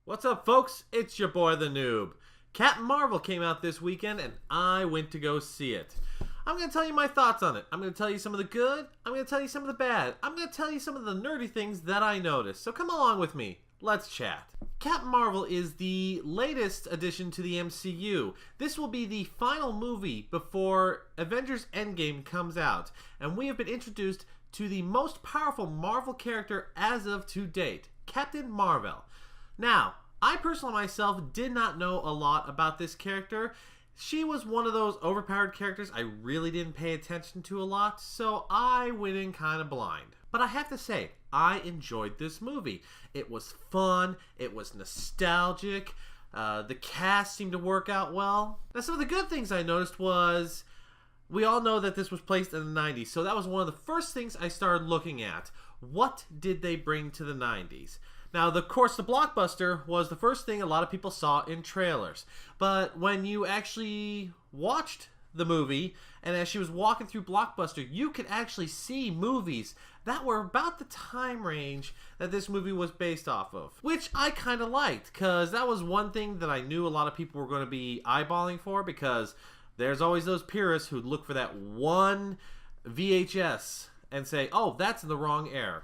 What's up, folks? It's your boy, the Noob. Captain Marvel came out this weekend, and I went to go see it. I'm going to tell you my thoughts on it. I'm going to tell you some of the good. I'm going to tell you some of the bad. I'm going to tell you some of the nerdy things that I noticed. So come along with me. Let's chat. Captain Marvel is the latest addition to the MCU. This will be the final movie before Avengers Endgame comes out. And we have been introduced to the most powerful Marvel character as of to date, Captain Marvel. Now, I personally myself did not know a lot about this character. She was one of those overpowered characters I really didn't pay attention to a lot, so I went in kind of blind. But I have to say, I enjoyed this movie. It was fun, it was nostalgic, the cast seemed to work out well. Now, some of the good things I noticed was, we all know that this was placed in the 90s, so that was one of the first things I started looking at. What did they bring to the 90s? Now, of course, the blockbuster was the first thing a lot of people saw in trailers. But when you actually watched the movie, and as she was walking through Blockbuster, you could actually see movies that were about the time range that this movie was based off of. Which I kind of liked, because that was one thing that I knew a lot of people were going to be eyeballing for, because there's always those purists who look for that one VHS and say, oh, that's in the wrong era.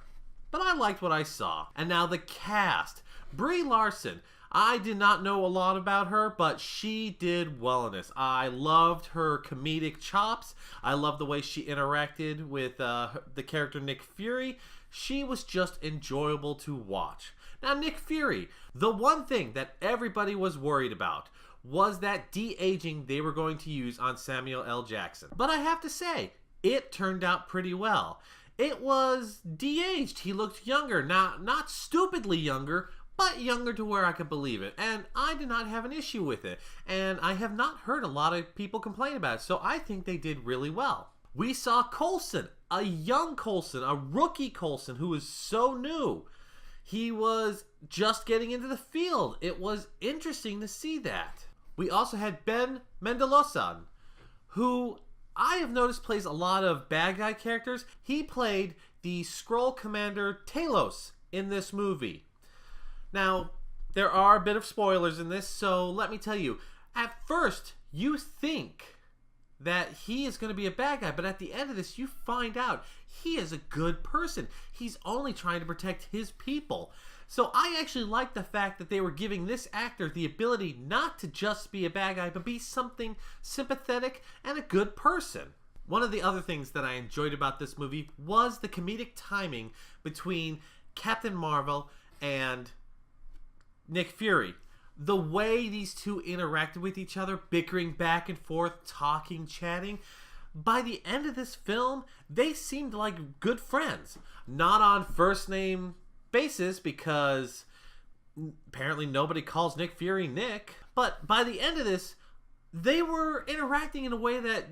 But I liked what I saw. And now the cast. Brie Larson. I did not know a lot about her, but she did well in this. I loved her comedic chops. I loved the way she interacted with the character Nick Fury. She was just enjoyable to watch. Now, Nick Fury, the one thing that everybody was worried about was that de-aging they were going to use on Samuel L. Jackson. But I have to say, it turned out pretty well. It was de-aged. He looked younger. Not stupidly younger, but younger to where I could believe it. And I did not have an issue with it. And I have not heard a lot of people complain about it. So I think they did really well. We saw Coulson, a young Coulson, a rookie Coulson who was so new. He was just getting into the field. It was interesting to see that. We also had Ben Mendelsohn, who I have noticed plays a lot of bad guy characters. He played the Skrull Commander Talos in this movie. Now, there are a bit of spoilers in this, so let me tell you. At first, you think that he is going to be a bad guy, but at the end of this, you find out he is a good person. He's only trying to protect his people. So I actually like the fact that they were giving this actor the ability not to just be a bad guy, but be something sympathetic and a good person. One of the other things that I enjoyed about this movie was the comedic timing between Captain Marvel and Nick Fury. The way these two interacted with each other, bickering back and forth, talking, chatting. By the end of this film, they seemed like good friends. Not on first name basis, because apparently nobody calls Nick Fury Nick. But by the end of this, they were interacting in a way that,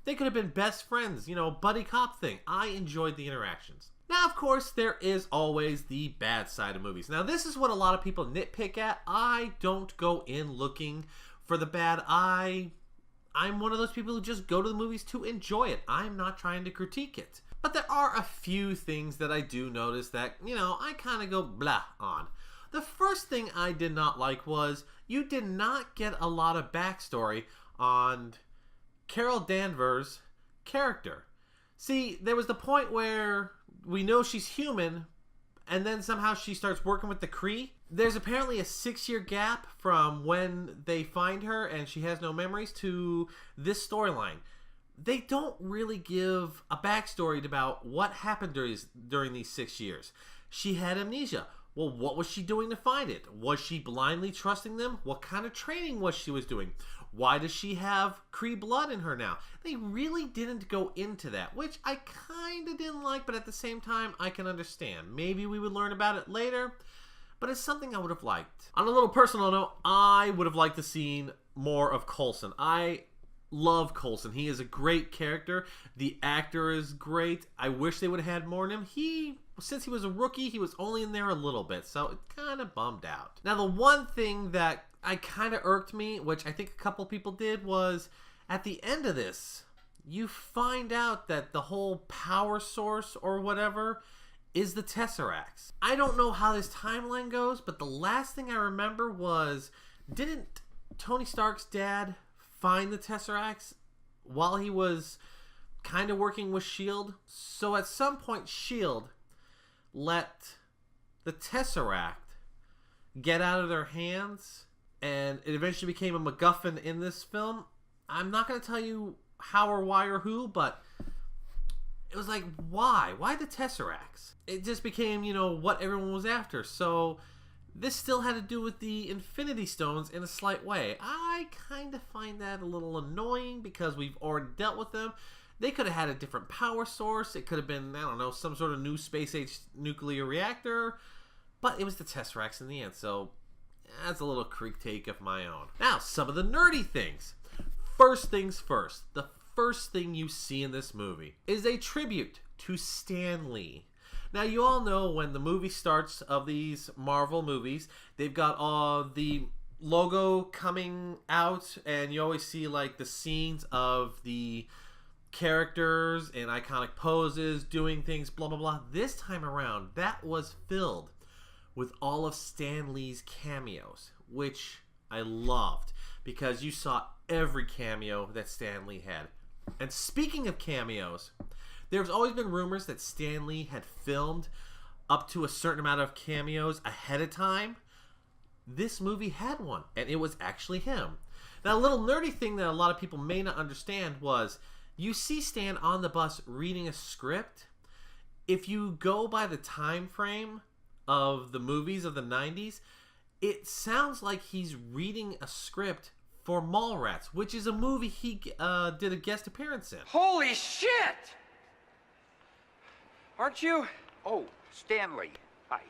they could have been best friends, buddy cop thing. I enjoyed the interactions. Now, of course, there is always the bad side of movies. Now, this is what a lot of people nitpick at. I don't go in looking for the bad. I'm one of those people who just go to the movies to enjoy it. I'm not trying to critique it. But there are a few things that I do notice that, I kind of go blah on. The first thing I did not like was you did not get a lot of backstory on Carol Danvers' character. See, there was the point where we know she's human, and then somehow she starts working with the Kree. There's apparently a 6-year gap from when they find her and she has no memories to this storyline. They don't really give a backstory about what happened during these 6 years. She had amnesia. Well, what was she doing to find it? Was she blindly trusting them? What kind of training was she doing? Why does she have Kree blood in her now? They really didn't go into that, which I kind of didn't like, but at the same time, I can understand. Maybe we would learn about it later, but it's something I would have liked. On a little personal note, I would have liked to seen more of Coulson. I love Coulson. He is a great character. The actor is great. I wish they would have had more in him. Since he was a rookie, he was only in there a little bit, so it kind of bummed out. Now, the one thing that I kind of irked me, which I think a couple people did, was at the end of this, you find out that the whole power source or whatever is the Tesseracts. I don't know how this timeline goes, but the last thing I remember was, didn't Tony Stark's dad find the Tesseracts while he was kind of working with S.H.I.E.L.D.? So at some point, S.H.I.E.L.D. let the Tesseract get out of their hands, and it eventually became a MacGuffin in this film. I'm not going to tell you how or why or who, but it was like, why? Why the Tesseracts? It just became, what everyone was after. So this still had to do with the Infinity Stones in a slight way. I kind of find that a little annoying because we've already dealt with them. They could have had a different power source. It could have been, I don't know, some sort of new space-age nuclear reactor. But it was the Tesseracts in the end, so that's a little critique of my own. Now, some of the nerdy things. First things first. The first thing you see in this movie is a tribute to Stan Lee. Now, you all know when the movie starts of these Marvel movies, they've got all the logo coming out, and you always see like the scenes of the characters in iconic poses, doing things, blah, blah, blah. This time around, that was filled with all of Stan Lee's cameos, which I loved because you saw every cameo that Stan Lee had. And speaking of cameos, there's always been rumors that Stan Lee had filmed up to a certain amount of cameos ahead of time. This movie had one, and it was actually him. Now, a little nerdy thing that a lot of people may not understand was you see Stan on the bus reading a script. If you go by the time frame of the movies of the 90s, it sounds like he's reading a script for Mallrats, which is a movie he did a guest appearance in. Holy shit! Aren't you? Oh, Stanley. Hi.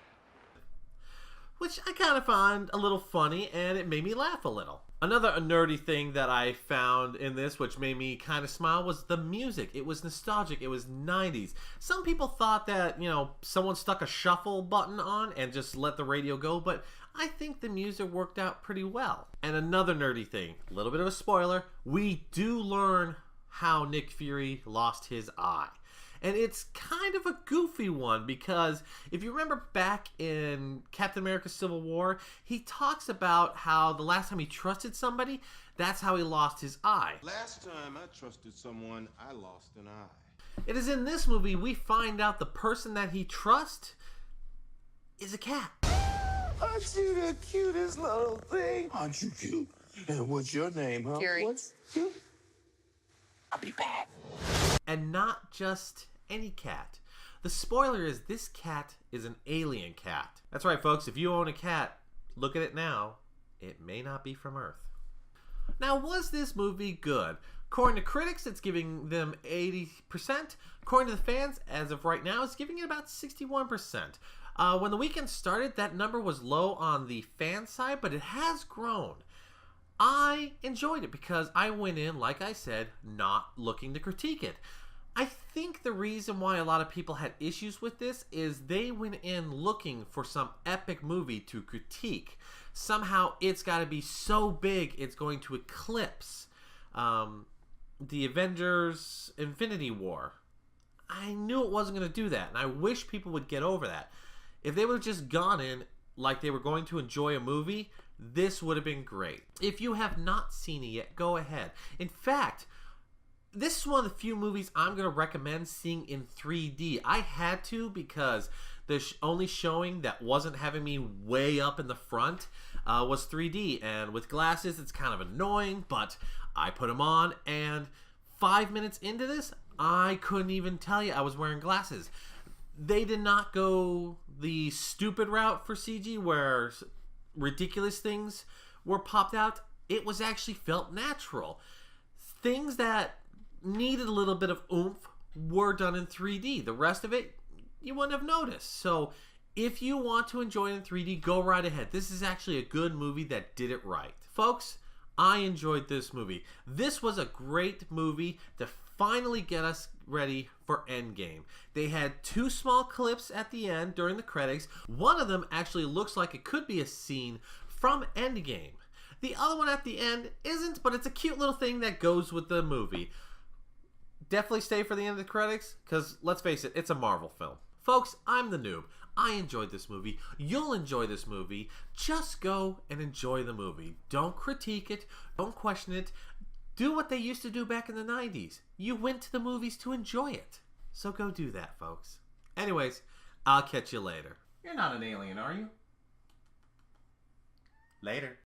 Which I kind of found a little funny, and it made me laugh a little. Another nerdy thing that I found in this, which made me kind of smile, was the music. It was nostalgic. It was 90s. Some people thought that, someone stuck a shuffle button on and just let the radio go, but I think the music worked out pretty well. And another nerdy thing, a little bit of a spoiler, we do learn how Nick Fury lost his eye. And it's kind of a goofy one because if you remember back in Captain America Civil War, he talks about how the last time he trusted somebody, that's how he lost his eye. Last time I trusted someone, I lost an eye. It is in this movie we find out the person that he trusts is a cat. Aren't you the cutest little thing? Aren't you cute? And what's your name, huh? Gary. What's you? I'll be back. And not just any cat. The spoiler is this cat is an alien cat. That's right, folks. If you own a cat, look at it now. It may not be from Earth. Now, was this movie good? According to critics, it's giving them 80%. According to the fans, as of right now, it's giving it about 61%. When the weekend started, that number was low on the fan side, but it has grown. I enjoyed it because I went in, like I said, not looking to critique it. I think the reason why a lot of people had issues with this is they went in looking for some epic movie to critique. Somehow it's got to be so big it's going to eclipse the Avengers Infinity War. I knew it wasn't going to do that, and I wish people would get over that. If they would have just gone in like they were going to enjoy a movie, this would have been great. If you have not seen it yet, go ahead. In fact, this is one of the few movies I'm going to recommend seeing in 3D. I had to because the only showing that wasn't having me way up in the front was 3D. And with glasses, it's kind of annoying, but I put them on, and 5 minutes into this, I couldn't even tell you I was wearing glasses. They did not go the stupid route for CG where ridiculous things were popped out. It was actually felt natural. Things that needed a little bit of oomph were done in 3D. The rest of it, you wouldn't have noticed. So if you want to enjoy it in 3D, go right ahead. This is actually a good movie that did it right. Folks, I enjoyed this movie. This was a great movie to finally get us ready for Endgame. They had 2 small clips at the end during the credits. One of them actually looks like it could be a scene from Endgame. The other one at the end isn't, but it's a cute little thing that goes with the movie. Definitely stay for the end of the credits, because let's face it, it's a Marvel film. Folks, I'm the Noob. I enjoyed this movie. You'll enjoy this movie. Just go and enjoy the movie. Don't critique it. Don't question it. Do what they used to do back in the 90s. You went to the movies to enjoy it. So go do that, folks. Anyways, I'll catch you later. You're not an alien, are you? Later.